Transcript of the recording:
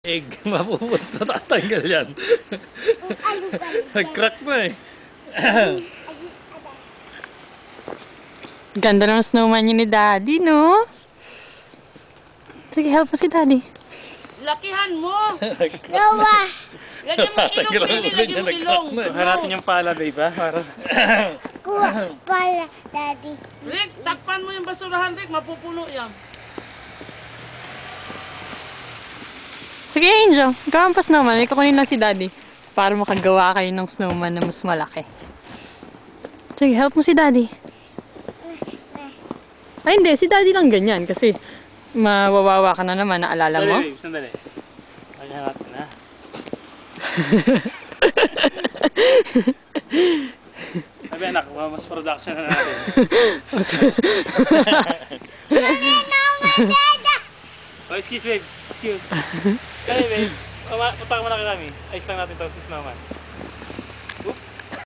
Egg, mapupunta, tatanggal yan. Nag-crack na eh. Ganda ng snowman yun ni Daddy, no? Sige, help mo si Daddy. Lakihan mo! Gawa! Lagyan mo ilong, Billy. Lagyan mo ilong. Hanapin yung pala, babe, ha? Para... Kuha pala, Daddy. Rick, takpan mo yung basurahan, Rick. Mapupuno yan. Sige, Angel. Ikaw ang pa-snowman. May kukunin lang si Daddy. Para makagawa kayo ng snowman na mas malaki. Sige, help mo si Daddy. Ay, hindi. Si Daddy lang ganyan. Kasi mawawawa ka na naman. Naalala mo? Sandali, babe. Sandali. Lagyan natin, ha? Sabi, anak, mas production na natin. Oh, excuse, babe. Excuse. Kaya, babe. Punta ka muna kay kami. Ayos lang natin ito sa snowman.